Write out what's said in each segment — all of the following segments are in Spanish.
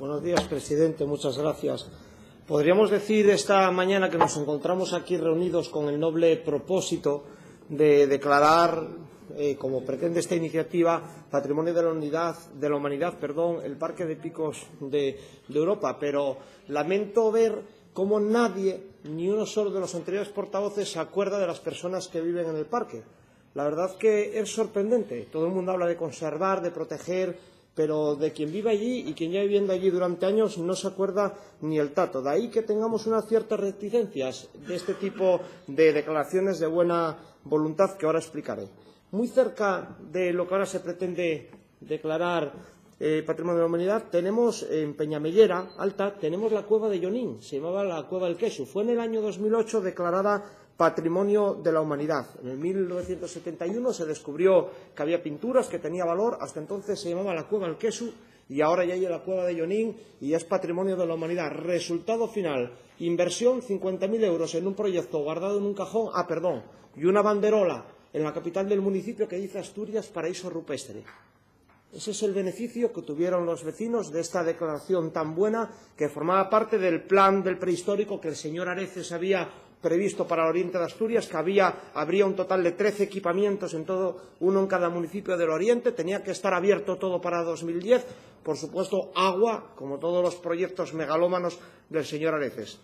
Buenos días, presidente. Muchas gracias. Podríamos decir esta mañana que nos encontramos aquí reunidos con el noble propósito de declarar, como pretende esta iniciativa, Patrimonio de la Humanidad, el Parque de Picos de Europa. Pero lamento ver cómo nadie, ni uno solo de los anteriores portavoces, se acuerda de las personas que viven en el parque. La verdad que es sorprendente. Todo el mundo habla de conservar, de proteger, pero de quien vive allí y quien lleva viviendo allí durante años no se acuerda ni el tato. De ahí que tengamos unas ciertas reticencias de este tipo de declaraciones de buena voluntad que ahora explicaré. Muy cerca de lo que ahora se pretende declarar Patrimonio de la Humanidad, tenemos en Peñamellera Alta, tenemos la cueva de Llonín, se llamaba la Cueva del Queso. Fue en el año 2008 declarada Patrimonio de la Humanidad. En 1971 se descubrió que había pinturas, que tenía valor. Hasta entonces se llamaba la Cueva del Queso y ahora ya hay la Cueva de Llonín y ya es Patrimonio de la Humanidad. Resultado final, inversión 50.000 euros en un proyecto guardado en un cajón, y una banderola en la capital del municipio que dice Asturias, paraíso rupestre. Ese es el beneficio que tuvieron los vecinos de esta declaración tan buena, que formaba parte del plan del prehistórico que el señor Areces había previsto para el oriente de Asturias, que habría un total de 13 equipamientos, uno en cada municipio del oriente. Tenía que estar abierto todo para 2010. Por supuesto, agua, como todos los proyectos megalómanos del señor Areces.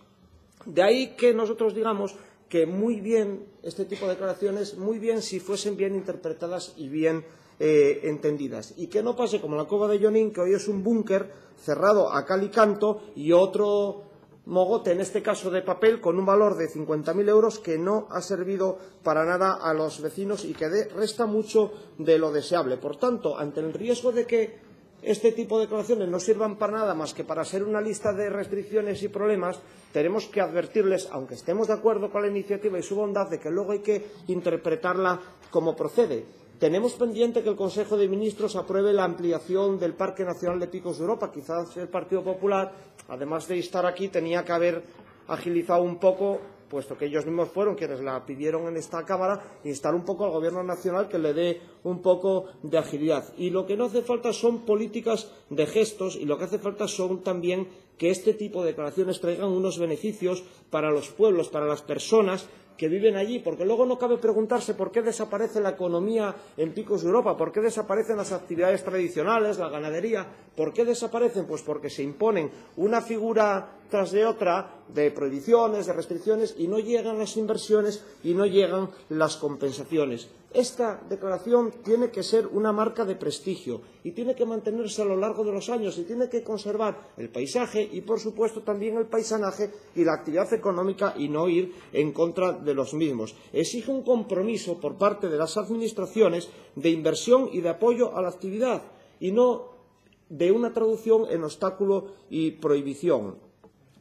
De ahí que nosotros digamos que muy bien este tipo de declaraciones, muy bien si fuesen bien interpretadas y bien entendidas. Y que no pase como la Cueva de Llonín, que hoy es un búnker cerrado a cal y canto, y otro mogote, en este caso de papel, con un valor de 50.000 euros que no ha servido para nada a los vecinos y que resta mucho de lo deseable. Por tanto, ante el riesgo de que este tipo de declaraciones no sirvan para nada más que para ser una lista de restricciones y problemas, tenemos que advertirles, aunque estemos de acuerdo con la iniciativa y su bondad, de que luego hay que interpretarla como procede. Tenemos pendiente que el Consejo de Ministros apruebe la ampliación del Parque Nacional de Picos de Europa. Quizás el Partido Popular, además de estar aquí, tenía que haber agilizado un poco, puesto que ellos mismos fueron quienes la pidieron en esta Cámara, instar un poco al Gobierno nacional que le dé un poco de agilidad. Y lo que no hace falta son políticas de gestos, y lo que hace falta son también que este tipo de declaraciones traigan unos beneficios para los pueblos, para las personas que viven allí, porque luego no cabe preguntarse por qué desaparece la economía en Picos de Europa, por qué desaparecen las actividades tradicionales, la ganadería. ¿Por qué desaparecen? Pues porque se imponen una figura tras de otra de prohibiciones, de restricciones, y no llegan las inversiones y no llegan las compensaciones. Esta declaración tiene que ser una marca de prestigio y tiene que mantenerse a lo largo de los años y tiene que conservar el paisaje y, por supuesto, también el paisanaje y la actividad económica y no ir en contra de los mismos. Exige un compromiso por parte de las administraciones de inversión y de apoyo a la actividad y no de una traducción en obstáculo y prohibición.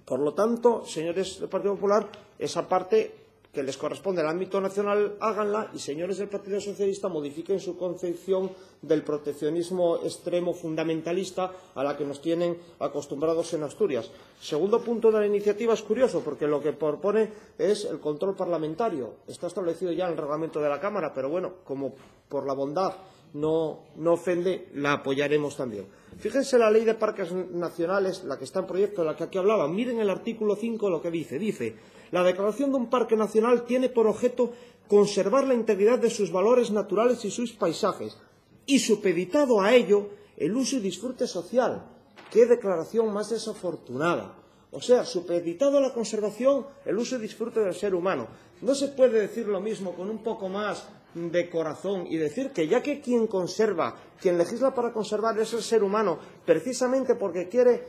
Por lo tanto, señores del Partido Popular, esa parte que les corresponde al ámbito nacional, háganla, y señores del Partido Socialista, modifiquen su concepción del proteccionismo extremo fundamentalista a la que nos tienen acostumbrados en Asturias. Segundo punto de la iniciativa es curioso, porque lo que propone es el control parlamentario. Está establecido ya en el reglamento de la Cámara, pero bueno, como por la bondad no ofende, la apoyaremos también. Fíjense la Ley de Parques Nacionales, la que está en proyecto, de la que aquí hablaba. Miren el artículo 5 lo que dice. Dice: la declaración de un parque nacional tiene por objeto conservar la integridad de sus valores naturales y sus paisajes, y supeditado a ello el uso y disfrute social. ¡Qué declaración más desafortunada! O sea, supeditado a la conservación, el uso y disfrute del ser humano. No se puede decir lo mismo con un poco más de corazón y decir que ya que quien conserva, quien legisla para conservar es el ser humano, precisamente porque quiere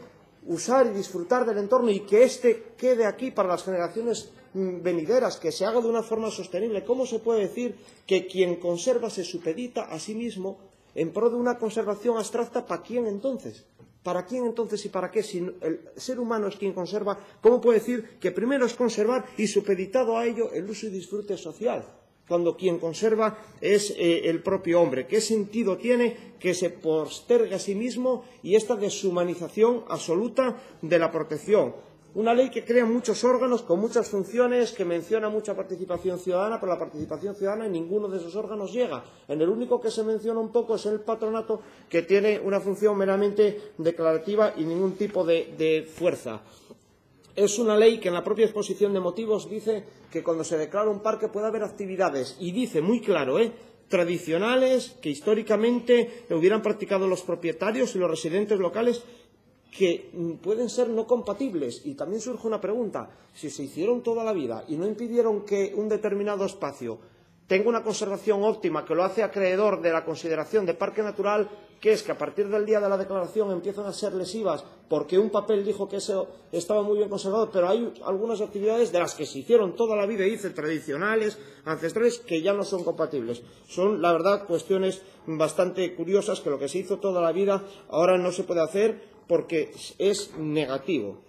usar y disfrutar del entorno y que éste quede aquí para las generaciones venideras, que se haga de una forma sostenible, ¿cómo se puede decir que quien conserva se supedita a sí mismo en pro de una conservación abstracta? ¿Para quién entonces? ¿Para quién entonces y para qué? Si el ser humano es quien conserva, ¿cómo puede decir que primero es conservar y supeditado a ello el uso y disfrute social, cuando quien conserva es el propio hombre? ¿Qué sentido tiene que se postergue a sí mismo y esta deshumanización absoluta de la protección? Una ley que crea muchos órganos con muchas funciones, que menciona mucha participación ciudadana, pero la participación ciudadana en ninguno de esos órganos llega. En el único que se menciona un poco es el patronato, que tiene una función meramente declarativa y ningún tipo de fuerza. Es una ley que en la propia exposición de motivos dice que cuando se declara un parque puede haber actividades, y dice muy claro, tradicionales, que históricamente hubieran practicado los propietarios y los residentes locales, que pueden ser no compatibles. Y también surge una pregunta: si se hicieron toda la vida y no impidieron que un determinado espacio tenga una conservación óptima que lo hace acreedor de la consideración de parque natural, que es que a partir del día de la declaración empiezan a ser lesivas porque un papel dijo que eso estaba muy bien conservado, pero hay algunas actividades de las que se hicieron toda la vida, dice, tradicionales, ancestrales, que ya no son compatibles. Son, la verdad, cuestiones bastante curiosas, que lo que se hizo toda la vida ahora no se puede hacer porque es negativo.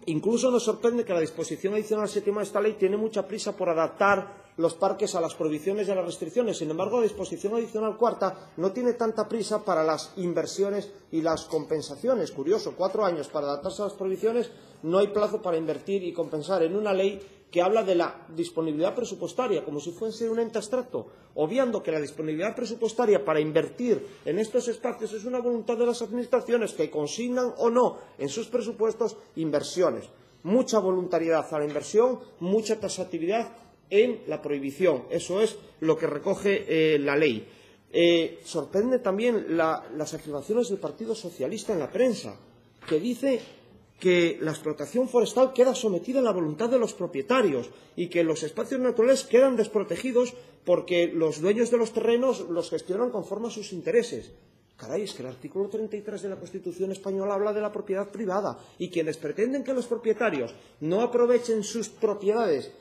Incluso nos sorprende que la disposición adicional séptima de esta ley tiene mucha prisa por adaptar los parques a las prohibiciones y a las restricciones. Sin embargo, la disposición adicional cuarta no tiene tanta prisa para las inversiones y las compensaciones. Curioso, 4 años para adaptarse a las prohibiciones, no hay plazo para invertir y compensar en una ley que habla de la disponibilidad presupuestaria como si fuese un ente abstracto, obviando que la disponibilidad presupuestaria para invertir en estos espacios es una voluntad de las administraciones que consignan o no en sus presupuestos inversiones. Mucha voluntariedad a la inversión, mucha taxatividad en la prohibición. Eso es lo que recoge la ley. Sorprende también las afirmaciones del Partido Socialista en la prensa, que dice que la explotación forestal queda sometida a la voluntad de los propietarios y que los espacios naturales quedan desprotegidos porque los dueños de los terrenos los gestionan conforme a sus intereses. Caray, es que el artículo 33 de la Constitución española habla de la propiedad privada, y quienes pretenden que los propietarios no aprovechen sus propiedades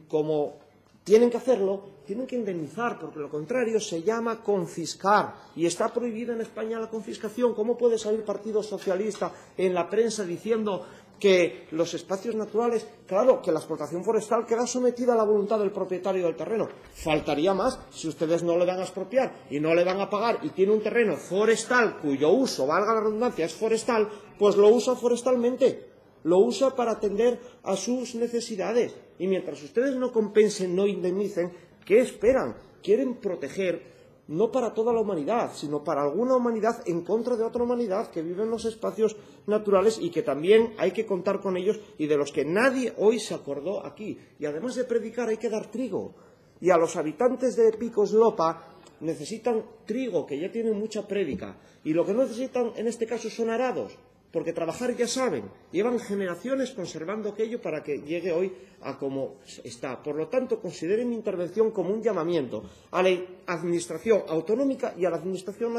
como tienen que hacerlo, tienen que indemnizar, porque lo contrario se llama confiscar, y está prohibida en España la confiscación. ¿Cómo puede salir Partido Socialista en la prensa diciendo que los espacios naturales, claro, que la explotación forestal queda sometida a la voluntad del propietario del terreno? Faltaría más. Si ustedes no le van a expropiar y no le van a pagar y tiene un terreno forestal cuyo uso, valga la redundancia, es forestal, pues lo usa forestalmente, lo usa para atender a sus necesidades. Y mientras ustedes no compensen, no indemnicen, ¿qué esperan? Quieren proteger no para toda la humanidad, sino para alguna humanidad en contra de otra humanidad que vive en los espacios naturales y que también hay que contar con ellos y de los que nadie hoy se acordó aquí. Y además de predicar hay que dar trigo. Y a los habitantes de Picos Lopa necesitan trigo, que ya tienen mucha prédica. Y lo que no necesitan en este caso son arados, porque trabajar ya saben, llevan generaciones conservando aquello para que llegue hoy a como está. Por lo tanto, consideren mi intervención como un llamamiento a la Administración autonómica y a la Administración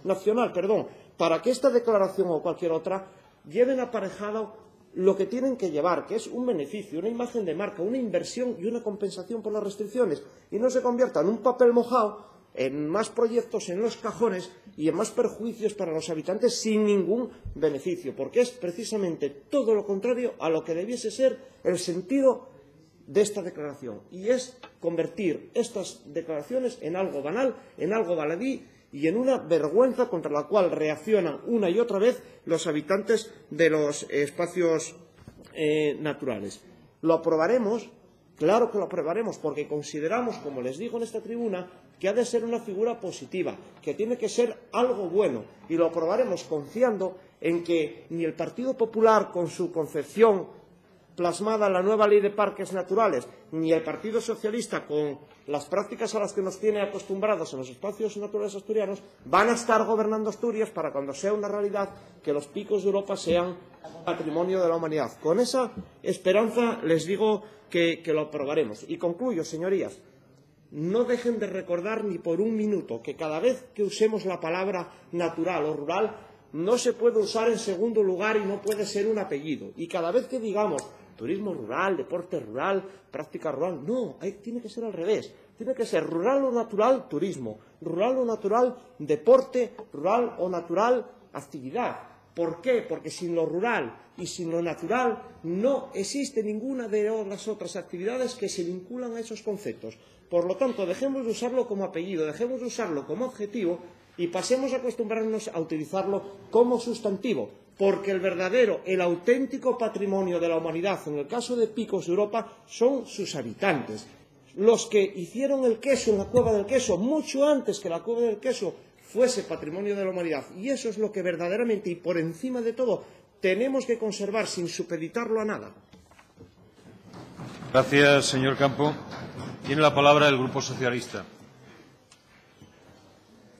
nacional, para que esta declaración o cualquier otra lleven aparejado lo que tienen que llevar, que es un beneficio, una imagen de marca, una inversión y una compensación por las restricciones, y no se convierta en un papel mojado, en más proyectos en los cajones y en más perjuicios para los habitantes sin ningún beneficio, porque es precisamente todo lo contrario a lo que debiese ser el sentido de esta declaración, y es convertir estas declaraciones en algo banal, en algo baladí y en una vergüenza contra la cual reaccionan una y otra vez los habitantes de los espacios naturales. ¿Lo aprobaremos? Claro que lo aprobaremos, porque consideramos, como les digo en esta tribuna, que ha de ser una figura positiva, que tiene que ser algo bueno, y lo aprobaremos confiando en que ni el Partido Popular, con su concepción plasmada en la nueva Ley de Parques Naturales, ni el Partido Socialista, con las prácticas a las que nos tiene acostumbrados en los espacios naturales asturianos, van a estar gobernando Asturias para, cuando sea una realidad, que los picos de Europa sean patrimonio de la humanidad. Con esa esperanza les digo que lo aprobaremos. Y concluyo, señorías, no dejen de recordar ni por un minuto que cada vez que usemos la palabra natural o rural no se puede usar en segundo lugar y no puede ser un apellido. Y cada vez que digamos turismo rural, deporte rural, práctica rural, no, tiene que ser al revés. Tiene que ser rural o natural turismo, rural o natural deporte, rural o natural actividad. ¿Por qué? Porque sin lo rural y sin lo natural no existe ninguna de las otras actividades que se vinculan a esos conceptos. Por lo tanto, dejemos de usarlo como apellido, dejemos de usarlo como adjetivo y pasemos a acostumbrarnos a utilizarlo como sustantivo, porque el auténtico patrimonio de la humanidad, en el caso de Picos de Europa, son sus habitantes. Los que hicieron el queso en la Cueva del Queso, mucho antes que la Cueva del Queso fuese patrimonio de la humanidad. Y eso es lo que verdaderamente, y por encima de todo, tenemos que conservar sin supeditarlo a nada. Gracias, señor Campo. Tiene la palabra el Grupo Socialista.